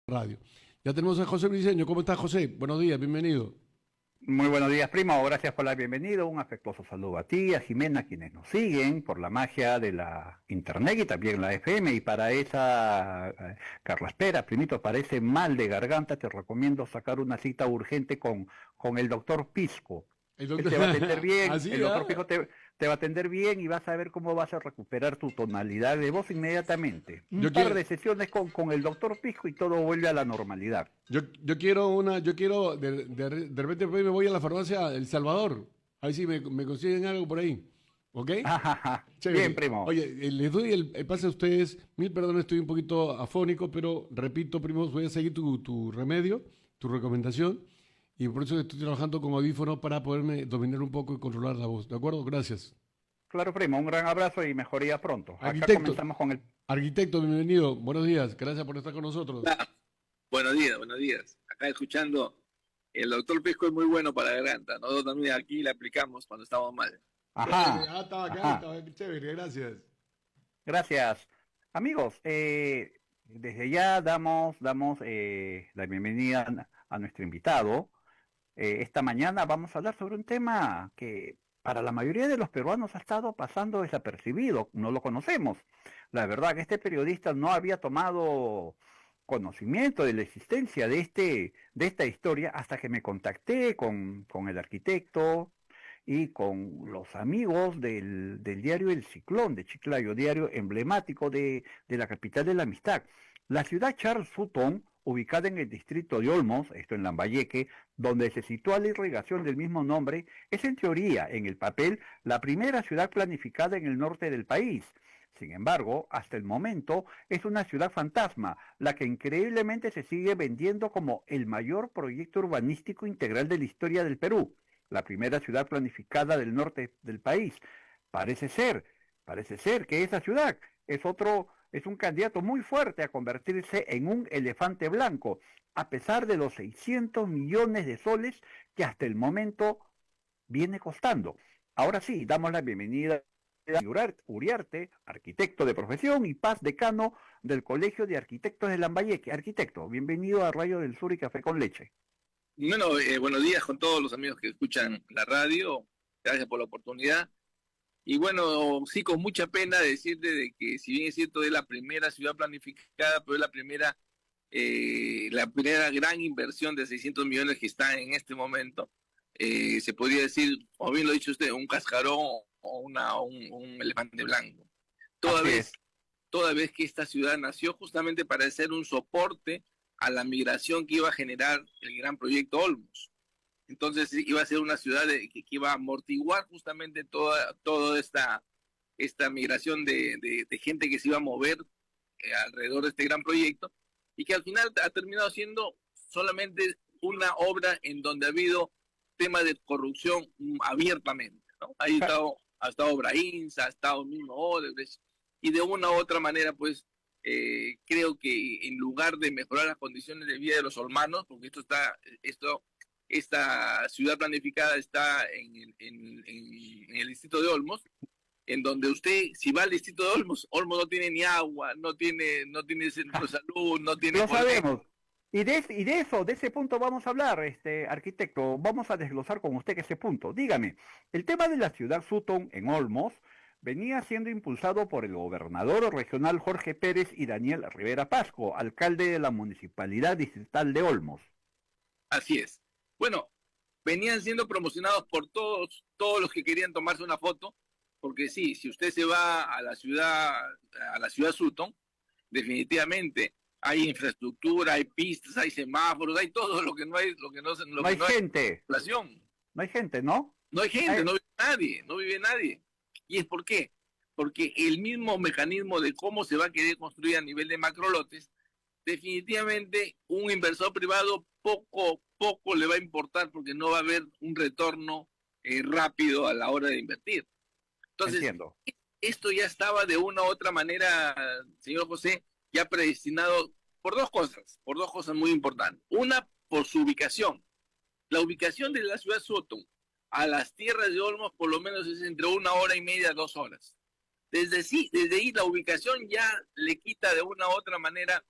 Radio. Ya tenemos a José Briceño. ¿Cómo estás, José? Buenos días, bienvenido. Muy buenos días, primo. Gracias por la bienvenida. Un afectuoso saludo a ti, a Jimena, quienes nos siguen por la magia de la internet y también la FM. Y para esa, Carla Espera, primito, para ese mal de garganta, te recomiendo sacar una cita urgente con el doctor Pisco. El Él doctor... te va a atender bien, Así, el doctor ¿ah? Pisco te va a atender bien y vas a ver cómo vas a recuperar tu tonalidad de voz inmediatamente. Un Yo par quiero, de sesiones con el doctor Pisco y todo vuelve a la normalidad. de repente pues, me voy a la farmacia El Salvador. A ver si me consiguen algo por ahí. ¿Ok? Bien, Chévere. primo. Oye, les doy el pase a ustedes. Mil perdones, estoy un poquito afónico, pero repito, primos, voy a seguir tu remedio, tu recomendación. Y por eso estoy trabajando con audífonos para poderme dominar un poco y controlar la voz. ¿De acuerdo? Gracias. Claro, primo, un gran abrazo y mejoría pronto. Acá Arquitecto, comenzamos con el... arquitecto, bienvenido. Buenos días. Gracias por estar con nosotros. Ah, buenos días, buenos días. Acá escuchando, el doctor Pisco es muy bueno para la garganta. Nosotros también aquí le aplicamos cuando estamos mal. Chévere. Ajá, Estaba acá, ajá, estaba chévere. Gracias. gracias. Amigos, desde ya damos la bienvenida a nuestro invitado. Esta mañana vamos a hablar sobre un tema que para la mayoría de los peruanos ha estado pasando desapercibido, no lo conocemos. La verdad que este periodista no había tomado conocimiento de la existencia de esta historia hasta que me contacté con el arquitecto y con los amigos del diario El Ciclón de Chiclayo, diario emblemático de la capital de la amistad. La ciudad Charles Sutton, ubicada en el distrito de Olmos, esto en Lambayeque, donde se sitúa la irrigación del mismo nombre, es en teoría, en el papel, la primera ciudad planificada en el norte del país. Sin embargo, hasta el momento es una ciudad fantasma, la que increíblemente se sigue vendiendo como el mayor proyecto urbanístico integral de la historia del Perú, la primera ciudad planificada del norte del país. Parece ser, parece ser que esa ciudad es un candidato muy fuerte a convertirse en un elefante blanco, a pesar de los 600 millones de soles que hasta el momento viene costando. Ahora sí, damos la bienvenida a Uriarte, arquitecto de profesión y Paz decano del Colegio de Arquitectos de Lambayeque. Arquitecto, bienvenido a Rayo del Sur y Café con Leche. Bueno, buenos días con todos los amigos que escuchan la radio. Gracias por la oportunidad. Y bueno, sí, con mucha pena decirte de que si bien es cierto es la primera ciudad planificada, pero es la primera gran inversión de 600 millones que está en este momento. Se podría decir, o bien lo ha dicho usted, un cascarón o un elefante blanco. Toda Así vez, es. toda vez que esta ciudad nació justamente para ser un soporte a la migración que iba a generar el gran proyecto Olmos. Entonces iba a ser una ciudad que iba a amortiguar justamente toda esta migración de gente que se iba a mover alrededor de este gran proyecto y que al final ha terminado siendo solamente una obra en donde ha habido temas de corrupción abiertamente, ¿no? Ha estado Brahins, ha estado mismo Odebrecht, y de una u otra manera, pues, creo que en lugar de mejorar las condiciones de vida de los olmanos, porque esta ciudad planificada está en el distrito de Olmos, en donde usted, si va al distrito de Olmos, Olmos no tiene ni agua, no tiene centro de salud, no tiene Lo colegio. sabemos. De ese punto vamos a hablar, arquitecto. Vamos a desglosar con usted ese punto. Dígame, el tema de la ciudad Sutton en Olmos venía siendo impulsado por el gobernador regional Jorge Pérez y Daniel Rivera Pasco, alcalde de la municipalidad distrital de Olmos. Así es. Bueno, venían siendo promocionados por todos los que querían tomarse una foto, porque sí, si usted se va a la ciudad Sutton, definitivamente hay infraestructura, hay pistas, hay semáforos, hay todo lo que no hay, lo No que hay no hay gente, población. no hay gente, ¿no? No hay gente, Hay- no vive nadie, no vive nadie. ¿Y es por qué? Porque el mismo mecanismo de cómo se va a querer construir a nivel de macrolotes, definitivamente un inversor privado poco le va a importar porque no va a haber un retorno rápido a la hora de invertir. Entonces, Entiendo. esto ya estaba de una u otra manera, señor José, ya predestinado por dos cosas muy importantes. Una, por su ubicación. La ubicación de la ciudad Sutton a las tierras de Olmos por lo menos es entre 1 hora y media, 2 horas. Desde ahí la ubicación ya le quita de una u otra manera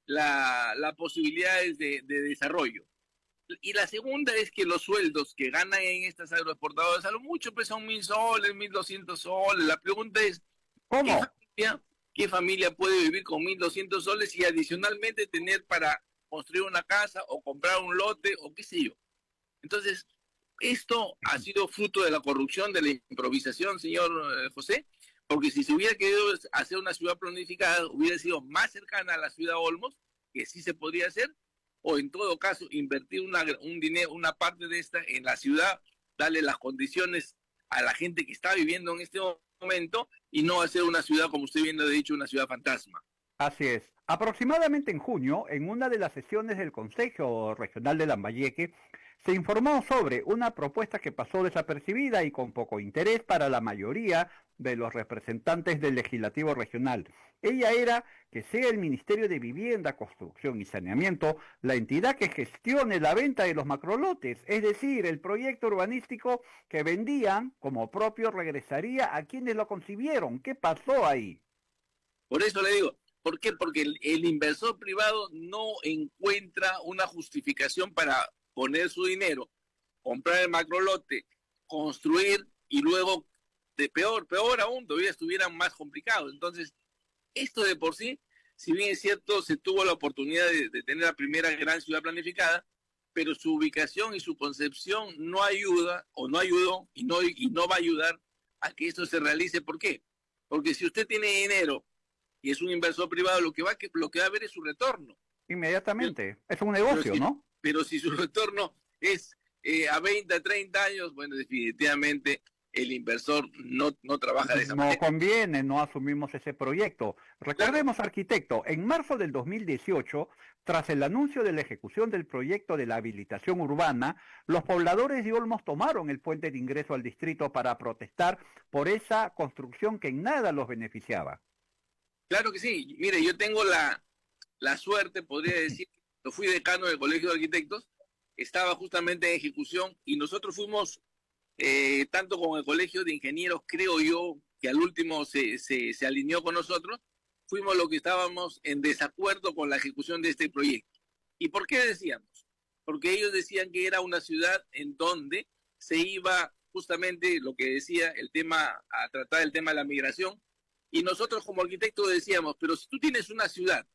las posibilidades de desarrollo. Y la segunda es que los sueldos que ganan en estas agroexportadoras, a lo mucho pues son 1.000 soles, 1.200 soles. La pregunta es, ¿qué ¿Cómo? familia, ¿qué familia puede vivir con 1.200 soles y adicionalmente tener para construir una casa o comprar un lote o qué sé yo? Entonces, esto ha sido fruto de la corrupción, de la improvisación, señor José, porque si se hubiera querido hacer una ciudad planificada, hubiera sido más cercana a la ciudad de Olmos, que sí se podría hacer, o en todo caso invertir un dinero, una parte de esta en la ciudad, darle las condiciones a la gente que está viviendo en este momento y no hacer una ciudad, como usted bien lo ha dicho, una ciudad fantasma. Así es. Aproximadamente en junio, en una de las sesiones del Consejo Regional de Lambayeque, se informó sobre una propuesta que pasó desapercibida y con poco interés para la mayoría de los representantes del legislativo regional. Ella era que sea el Ministerio de Vivienda, Construcción y Saneamiento la entidad que gestione la venta de los macrolotes, es decir, el proyecto urbanístico que vendían como propio regresaría a quienes lo concibieron. ¿Qué pasó ahí? Por eso le digo, ¿por qué? Porque el inversor privado no encuentra una justificación para poner su dinero, comprar el macrolote, construir y luego, de peor aún, todavía estuvieran más complicados. Entonces, esto de por sí, si bien es cierto, se tuvo la oportunidad de tener la primera gran ciudad planificada, pero su ubicación y su concepción no ayuda, o no ayudó, y no va a ayudar a que esto se realice. ¿Por qué? Porque si usted tiene dinero y es un inversor privado, lo que va a ver es su retorno. Inmediatamente. Es un Pero negocio, si, ¿no? pero si su retorno es a 20, a 30 años, bueno, definitivamente el inversor no trabaja de esa No manera. conviene, no asumimos ese proyecto. Claro, Recordemos, arquitecto, en marzo del 2018, tras el anuncio de la ejecución del proyecto de la habilitación urbana, los pobladores de Olmos tomaron el puente de ingreso al distrito para protestar por esa construcción que en nada los beneficiaba. claro que sí. Mire, yo tengo la suerte, podría decir, yo fui decano del Colegio de Arquitectos, estaba justamente en ejecución y nosotros fuimos, tanto con el Colegio de Ingenieros, creo yo, que al último se alineó con nosotros, fuimos los que estábamos en desacuerdo con la ejecución de este proyecto. ¿Y por qué decíamos? Porque ellos decían que era una ciudad en donde se iba justamente lo que decía el tema, a tratar el tema de la migración, y nosotros como arquitectos decíamos, pero si tú tienes una ciudad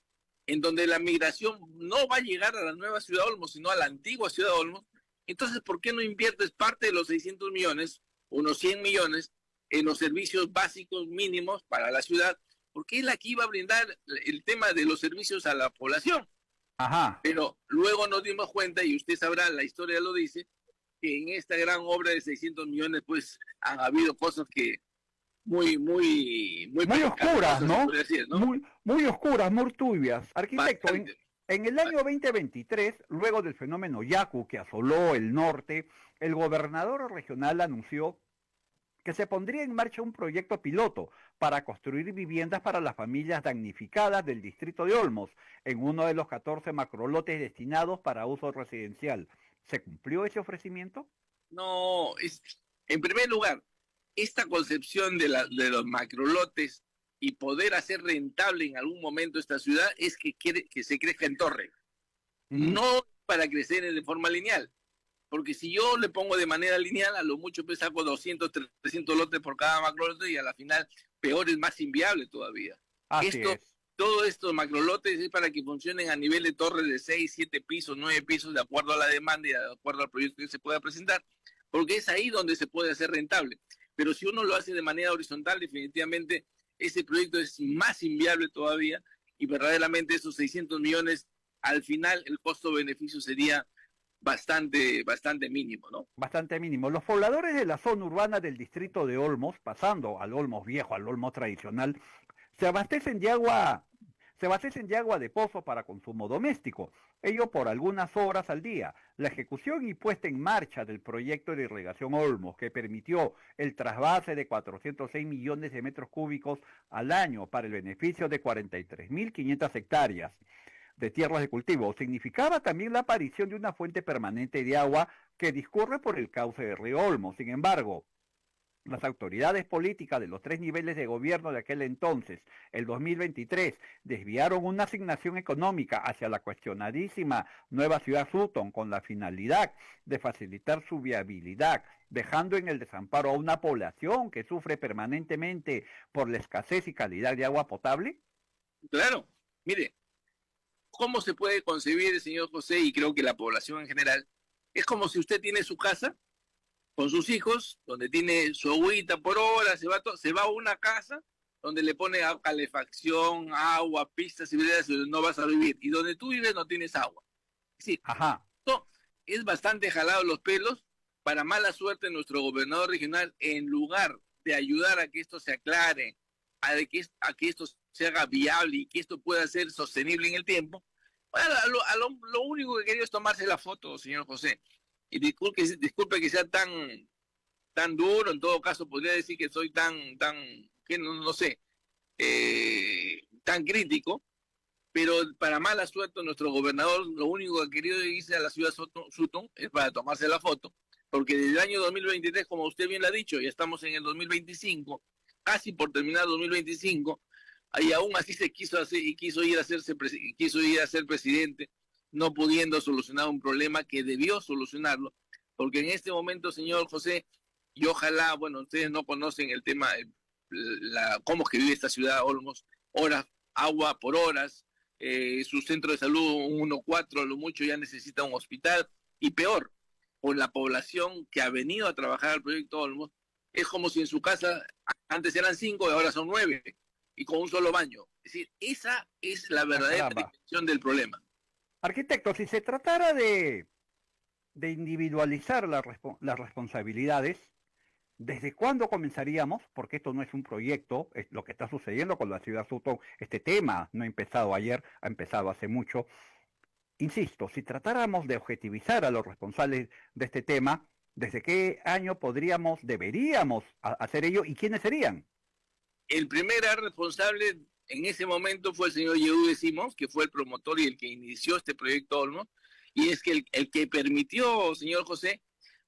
en donde la migración no va a llegar a la nueva ciudad de Olmos, sino a la antigua ciudad de Olmos, entonces, ¿por qué no inviertes parte de los 600 millones, unos 100 millones, en los servicios básicos mínimos para la ciudad? Porque es la que iba a brindar el tema de los servicios a la población. Ajá. Pero luego nos dimos cuenta, y usted sabrá, la historia lo dice, que en esta gran obra de 600 millones, pues, han habido cosas que muy Muy oscuras, ¿no? decir, ¿no? Muy oscuras, muy turbias. Arquitecto, Bastante. en el año 2023, luego del fenómeno Yaku que asoló el norte, el gobernador regional anunció que se pondría en marcha un proyecto piloto para construir viviendas para las familias damnificadas del distrito de Olmos, en uno de los 14 macrolotes destinados para uso residencial. ¿Se cumplió ese ofrecimiento? No, en primer lugar, esta concepción de los macrolotes y poder hacer rentable en algún momento esta ciudad es que quiere que se crezca en torre, no para crecer de forma lineal. Porque si yo le pongo de manera lineal, a lo mucho pues saco 200, 300 lotes por cada macrolote y a la final peor, es más inviable todavía. Así es. Todos estos macrolotes es para que funcionen a nivel de torres de 6, 7 pisos, 9 pisos, de acuerdo a la demanda y de acuerdo al proyecto que se pueda presentar, porque es ahí donde se puede hacer rentable. Pero si uno lo hace de manera horizontal, definitivamente ese proyecto es más inviable todavía y verdaderamente esos 600 millones, al final el costo-beneficio sería bastante mínimo, ¿no? Bastante mínimo. Los pobladores de la zona urbana del distrito de Olmos, pasando al Olmos viejo, al Olmos tradicional, se abastecen de agua de pozo para consumo doméstico, ello por algunas horas al día. La ejecución y puesta en marcha del proyecto de irrigación Olmos, que permitió el trasvase de 406 millones de metros cúbicos al año para el beneficio de 43.500 hectáreas de tierras de cultivo, significaba también la aparición de una fuente permanente de agua que discurre por el cauce del río Olmos. Sin embargo, las autoridades políticas de los tres niveles de gobierno de aquel entonces, el 2023, desviaron una asignación económica hacia la cuestionadísima nueva ciudad Sutton con la finalidad de facilitar su viabilidad, dejando en el desamparo a una población que sufre permanentemente por la escasez y calidad de agua potable? Claro, mire, ¿cómo se puede concebir, señor José, y creo que la población en general? Es como si usted tiene su casa con sus hijos, donde tiene su agüita por hora, se va a una casa donde le pone calefacción, agua, pistas y veredas, donde no vas a vivir. Y donde tú vives no tienes agua. Es decir, Ajá. esto es bastante jalado los pelos. Para mala suerte, nuestro gobernador regional, en lugar de ayudar a que esto se aclare, a que esto se haga viable y que esto pueda ser sostenible en el tiempo, bueno, lo único que quería es tomarse la foto, señor José. Y disculpe que sea tan duro, en todo caso podría decir que soy que no sé, tan crítico, pero para mala suerte nuestro gobernador lo único que ha querido irse a la ciudad de Sutton es para tomarse la foto, porque desde el año 2023, como usted bien lo ha dicho, ya estamos en el 2025, casi por terminar 2025, y aún así se quiso hacer y quiso ir a ser presidente, no pudiendo solucionar un problema que debió solucionarlo, porque en este momento, señor José, y ojalá, bueno, ustedes no conocen el tema, cómo es que vive esta ciudad, Olmos, horas, agua por horas, su centro de salud 1-4, lo mucho ya necesita un hospital, y peor, con la población que ha venido a trabajar al proyecto Olmos, es como si en su casa antes eran 5 y ahora son 9, y con un solo baño. Es decir, esa es la verdadera dimensión del problema. Arquitecto, si se tratara de individualizar las responsabilidades, ¿desde cuándo comenzaríamos? Porque esto no es un proyecto, es lo que está sucediendo con la ciudad Sutton. Este tema no ha empezado ayer, ha empezado hace mucho. Insisto, si tratáramos de objetivizar a los responsables de este tema, ¿desde qué año deberíamos hacer ello y quiénes serían? El primer responsable en ese momento fue el señor Yehude Simons, que fue el promotor y el que inició este proyecto Olmos, y es que el que permitió, señor José,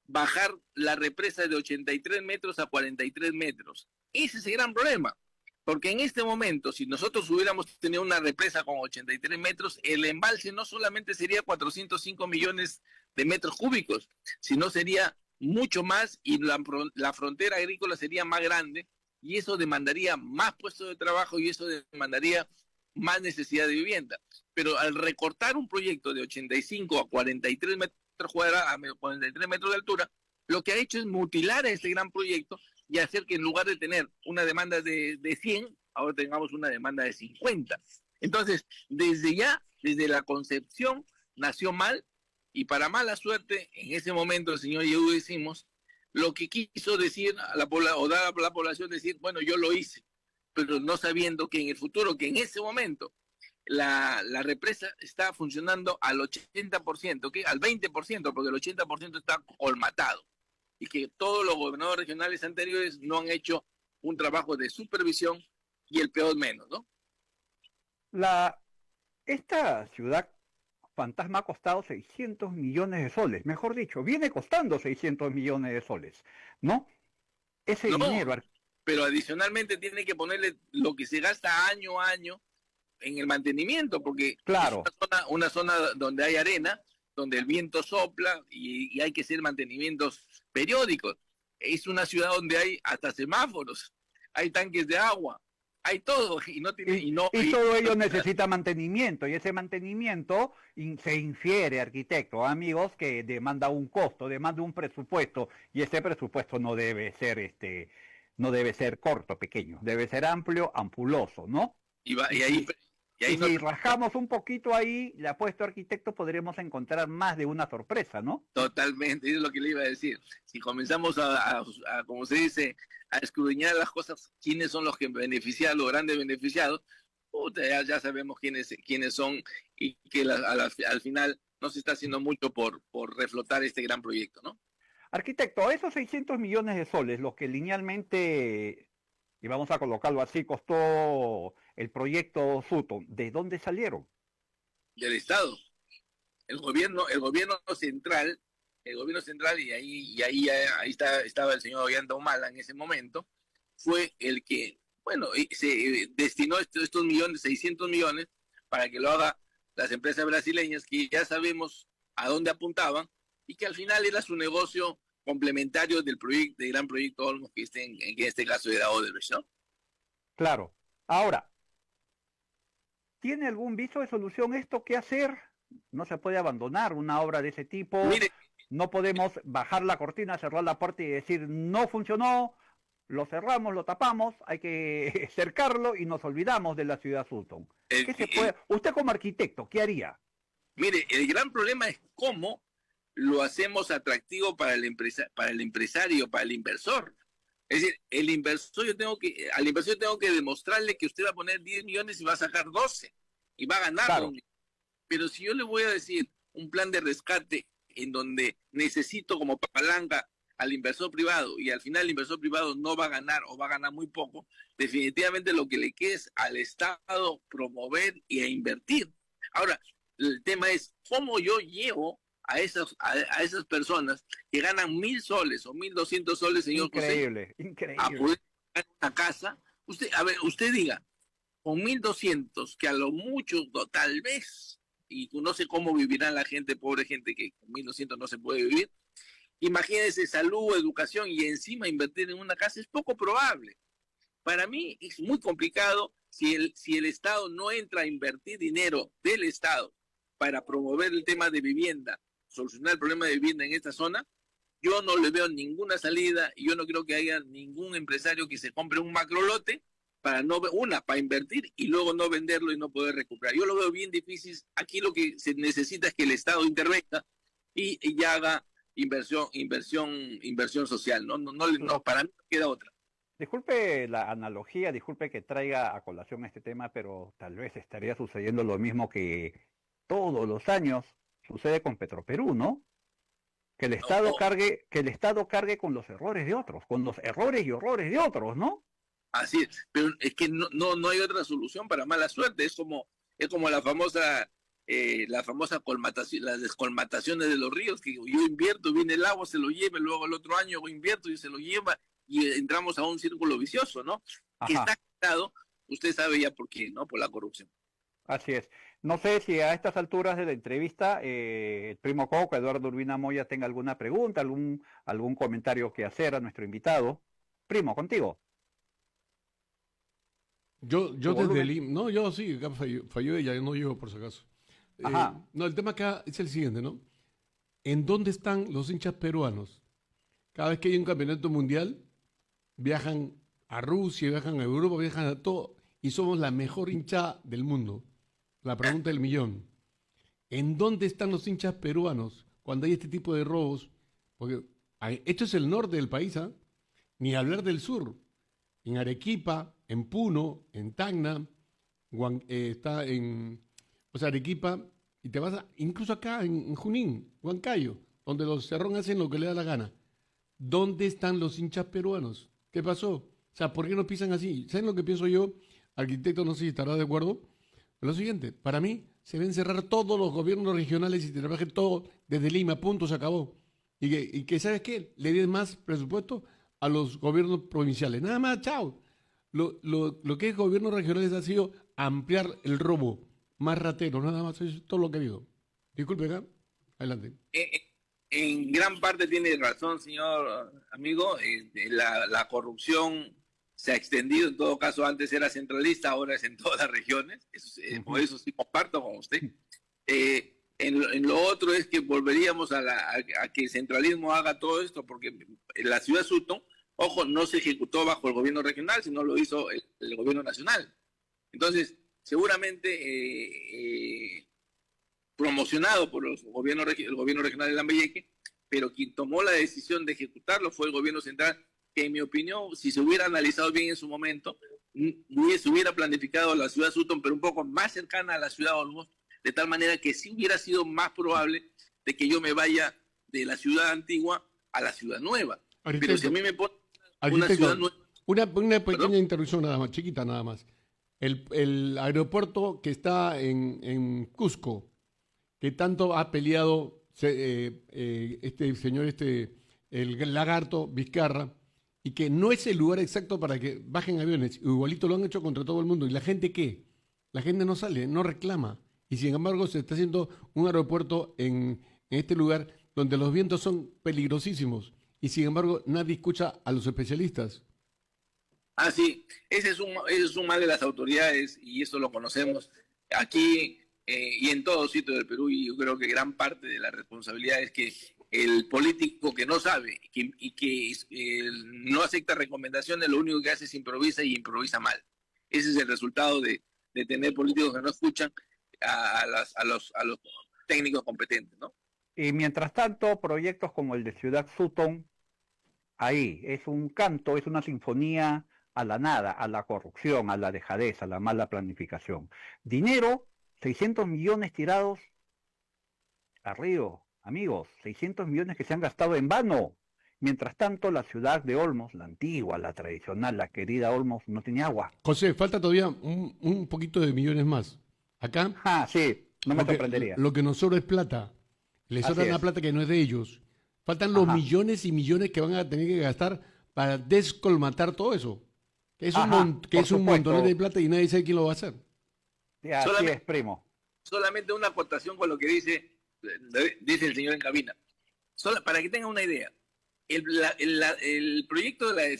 bajar la represa de 83 metros a 43 metros. Ese es el gran problema, porque en este momento, si nosotros hubiéramos tenido una represa con 83 metros, el embalse no solamente sería 405 millones de metros cúbicos, sino sería mucho más y la frontera agrícola sería más grande, y eso demandaría más puestos de trabajo y eso demandaría más necesidad de vivienda. Pero al recortar un proyecto de 85 a 43 metros cuadrados, a 43 metros de altura, lo que ha hecho es mutilar a este gran proyecto y hacer que en lugar de tener una demanda de 100, ahora tengamos una demanda de 50. Entonces, desde la concepción, nació mal, y para mala suerte, en ese momento el señor Yehude decimos, lo que quiso decir a la población, decir, bueno, yo lo hice, pero no sabiendo que en el futuro, que en ese momento, la represa está funcionando al 80%, ¿okay? Al 20%, porque el 80% está colmatado, y que todos los gobernadores regionales anteriores no han hecho un trabajo de supervisión, y el peor menos, ¿no? Esta ciudad fantasma ha costado 600 millones de soles, mejor dicho, viene costando 600 millones de soles, ¿no? Ese dinero... Pero adicionalmente tiene que ponerle lo que se gasta año a año en el mantenimiento, porque claro, es una zona donde hay arena, donde el viento sopla y hay que hacer mantenimientos periódicos. Es una ciudad donde hay hasta semáforos, hay tanques de agua, hay todo, y todo ello necesita mantenimiento, y ese mantenimiento se infiere, arquitecto, amigos, que demanda un costo, demanda un presupuesto, y ese presupuesto no debe ser corto, pequeño, debe ser amplio, ampuloso, ¿no? Y si rajamos un poquito ahí, le apuesto, arquitecto, podremos encontrar más de una sorpresa, ¿no? Totalmente, eso es lo que le iba a decir. Si comenzamos a como se dice, a escudriñar las cosas, quiénes son los que benefician, los grandes beneficiados, ya sabemos quiénes son, y que al final no se está haciendo mucho por reflotar este gran proyecto, ¿no? Arquitecto, esos 600 millones de soles, los que linealmente, y vamos a colocarlo así, costó el proyecto Sutton, ¿de dónde salieron? Del Estado. El gobierno central el gobierno central, ahí estaba el señor Ollanta Humala en ese momento, fue el que, bueno, se destinó estos millones, 600 millones, para que lo haga las empresas brasileñas, que ya sabemos a dónde apuntaban, y que al final era su negocio complementario del gran proyecto Olmos, que en este caso era Odebrecht, ¿no? Claro. Ahora, ¿tiene algún viso de solución esto? ¿Qué hacer? No se puede abandonar una obra de ese tipo. Mire, no podemos bajar la cortina, cerrar la puerta y decir no funcionó, lo cerramos, lo tapamos, hay que cercarlo y nos olvidamos de la ciudad Sultan. ¿Qué se puede? Usted como arquitecto, ¿qué haría? Mire, el gran problema es cómo lo hacemos atractivo para el empresario, para el inversor. Es decir, al inversor yo tengo que demostrarle que usted va a poner 10 millones y va a sacar 12 y va a ganar. Claro. Pero si yo le voy a decir un plan de rescate en donde necesito como palanca al inversor privado y al final el inversor privado no va a ganar o va a ganar muy poco, definitivamente lo que le queda es al Estado promover y a invertir. Ahora, el tema es cómo yo llevo a esas personas que ganan 1.000 soles o 1.200 soles, señor increíble, José, increíble. a poder ganar una casa. Usted diga, con 1.200, que a lo mucho, tal vez, y no sé cómo vivirá la gente, pobre gente, que con 1.200 no se puede vivir. Imagínese salud, educación y encima invertir en una casa, es poco probable. Para mí es muy complicado si el Estado no entra a invertir dinero del Estado para promover el tema de vivienda, solucionar el problema de vivienda en esta zona. Yo no le veo ninguna salida y yo no creo que haya ningún empresario que se compre un macrolote para invertir y luego no venderlo y no poder recuperar. Yo lo veo bien difícil. Aquí lo que se necesita es que el Estado intervenga y ya haga inversión social. No, para mí no queda otra. Disculpe la analogía, disculpe que traiga a colación este tema, pero tal vez estaría sucediendo lo mismo que todos los años sucede con Petroperú, ¿no? Que el Estado cargue con los errores de otros, con los errores y horrores de otros, ¿no? Así es, pero es que no hay otra solución para mala suerte. Es como las famosas las descolmataciones de los ríos, que yo invierto, viene el agua, se lo lleva, luego el otro año yo invierto y se lo lleva, y entramos a un círculo vicioso, ¿no? Ajá. Que está quitado, usted sabe ya por qué, ¿no? Por la corrupción. Así es. No sé si a estas alturas de la entrevista el primo Coco, Eduardo Urbina Moya, tenga alguna pregunta, algún comentario que hacer a nuestro invitado. Primo, contigo. Yo desde Lima, no, yo sí, acá falló ella, no yo por si acaso. No, el tema acá es el siguiente, ¿no? ¿En dónde están los hinchas peruanos? Cada vez que hay un campeonato mundial, viajan a Rusia, viajan a Europa, viajan a todo, y somos la mejor hinchada del mundo. La pregunta del millón. ¿En dónde están los hinchas peruanos cuando hay este tipo de robos? Porque esto es el norte del país, ¿ah? Ni hablar del sur. En Arequipa, en Puno, en Tacna, está en Arequipa, y te vas incluso acá en Junín, Huancayo, donde los cerrón hacen lo que le da la gana. ¿Dónde están los hinchas peruanos? ¿Qué pasó? O sea, ¿por qué no pisan así? ¿Saben lo que pienso yo? Arquitecto, no sé si estará de acuerdo. Lo siguiente, para mí se deben cerrar todos los gobiernos regionales y trabajen todo desde Lima, punto, se acabó. Y que ¿sabes qué? Le den más presupuesto a los gobiernos provinciales. Nada más, chao. Lo que es gobiernos regionales ha sido ampliar el robo, más ratero, nada más, eso es todo lo que digo. Disculpe, acá, adelante. En gran parte tiene razón, señor amigo. La corrupción se ha extendido, en todo caso antes era centralista, ahora es en todas las regiones. Por eso sí comparto con usted. En lo otro es que volveríamos a que el centralismo haga todo esto, porque en la ciudad de Sutton, ojo, no se ejecutó bajo el gobierno regional, sino lo hizo el gobierno nacional. Entonces, seguramente promocionado por el gobierno regional de Lambayeque, pero quien tomó la decisión de ejecutarlo fue el gobierno central, que en mi opinión, si se hubiera analizado bien en su momento, se hubiera planificado la ciudad de Sutton, pero un poco más cercana a la ciudad de Olmos, de tal manera que sí hubiera sido más probable de que yo me vaya de la ciudad antigua a la ciudad nueva. Pero si a mí me pone una ciudad nueva... Una pequeña interrupción nada más, chiquita nada más. El aeropuerto que está en Cusco, que tanto ha peleado este señor, el lagarto Vizcarra, y que no es el lugar exacto para que bajen aviones. Igualito lo han hecho contra todo el mundo. ¿Y la gente qué? La gente no sale, no reclama. Y sin embargo se está haciendo un aeropuerto en este lugar donde los vientos son peligrosísimos. Y sin embargo nadie escucha a los especialistas. Ah, sí, ese es un mal de las autoridades y eso lo conocemos aquí y en todo sitio del Perú, y yo creo que gran parte de la responsabilidad es que el político que no sabe y que no acepta recomendaciones, lo único que hace es improvisa y improvisa mal. Ese es el resultado de tener políticos que no escuchan a los técnicos competentes, ¿no? Y mientras tanto, proyectos como el de Ciudad Sutton, ahí es un canto, es una sinfonía a la nada, a la corrupción, a la dejadez, a la mala planificación. Dinero, 600 millones tirados a río, amigos, 600 millones que se han gastado en vano. Mientras tanto, la ciudad de Olmos, la antigua, la tradicional, la querida Olmos, no tiene agua. José, falta todavía un poquito de millones más. Acá Ah, sí, no me sorprendería. lo que nos sobra es plata. Les Así sobra la es. plata que no es de ellos. Faltan los Ajá. millones y millones que van a tener que gastar para descolmatar todo eso. Que es Ajá, un por supuesto. montón de plata y nadie sabe quién lo va a hacer. Así Solamente- es, primo. Solamente una acotación con lo que dice el señor en cabina. Para que tengan una idea, el proyecto de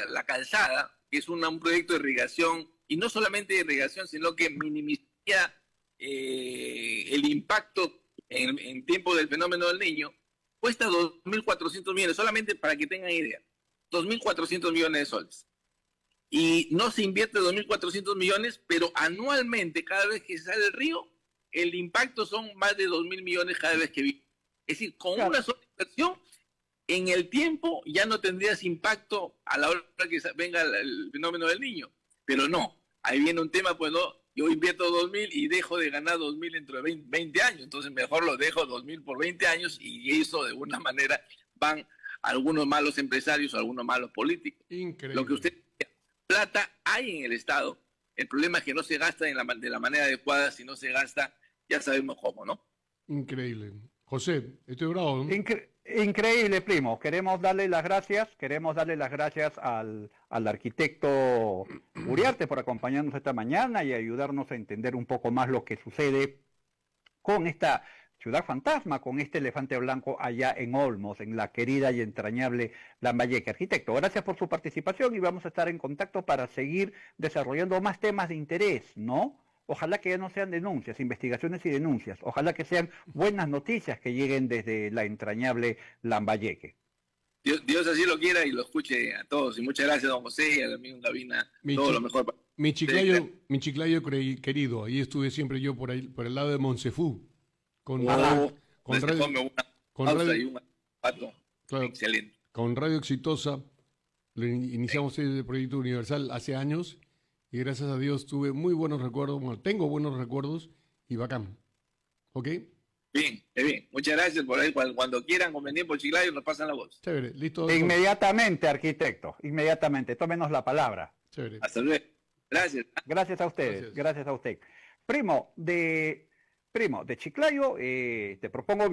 la calzada, que es un proyecto de irrigación, y no solamente de irrigación, sino que minimizaría el impacto en tiempo del fenómeno del Niño, cuesta 2.400 millones, solamente para que tengan idea, 2.400 millones de soles. Y no se invierte 2.400 millones, pero anualmente, cada vez que sale el río, el impacto son más de 2.000 millones cada vez que viene. Es decir, con Claro. una sola inversión, en el tiempo ya no tendrías impacto a la hora que venga el fenómeno del Niño. Pero no, ahí viene un tema, pues no, yo invierto 2.000 y dejo de ganar 2.000 dentro de 20 años, entonces mejor lo dejo 2.000 por 20 años y eso de alguna manera van algunos malos empresarios o algunos malos políticos. Increíble. Lo que usted plata hay en el Estado, el problema es que no se gasta de la manera adecuada, si no se gasta, ya sabemos cómo, ¿no? Increíble. José, estoy bravo, ¿no? Increíble, primo. Queremos darle las gracias al arquitecto Uriarte por acompañarnos esta mañana y ayudarnos a entender un poco más lo que sucede con esta ciudad fantasma, con este elefante blanco allá en Olmos, en la querida y entrañable Lambayeque. Arquitecto, gracias por su participación y vamos a estar en contacto para seguir desarrollando más temas de interés, ¿no? Ojalá que ya no sean denuncias, investigaciones y denuncias. Ojalá que sean buenas noticias que lleguen desde la entrañable Lambayeque. Dios así lo quiera y lo escuche a todos. Y muchas gracias, don José, y al amigo Gavina. Todo lo mejor. Mi Chiclayo querido, ahí estuve siempre yo por ahí, por el lado de Monsefú. Con radio, claro, excelente. con Radio Exitosa. Iniciamos el proyecto Universal hace años. Y gracias a Dios tuve muy buenos recuerdos, bueno, tengo buenos recuerdos y bacán. ¿Ok? Bien. Muchas gracias por ahí. Cuando quieran convenir por Chiclayo, nos pasan la voz. Chévere, listo. Inmediatamente, arquitecto, inmediatamente. Tómenos la palabra. Chévere. Hasta luego. Gracias. Gracias a ustedes, gracias a usted. Primo de Chiclayo, te propongo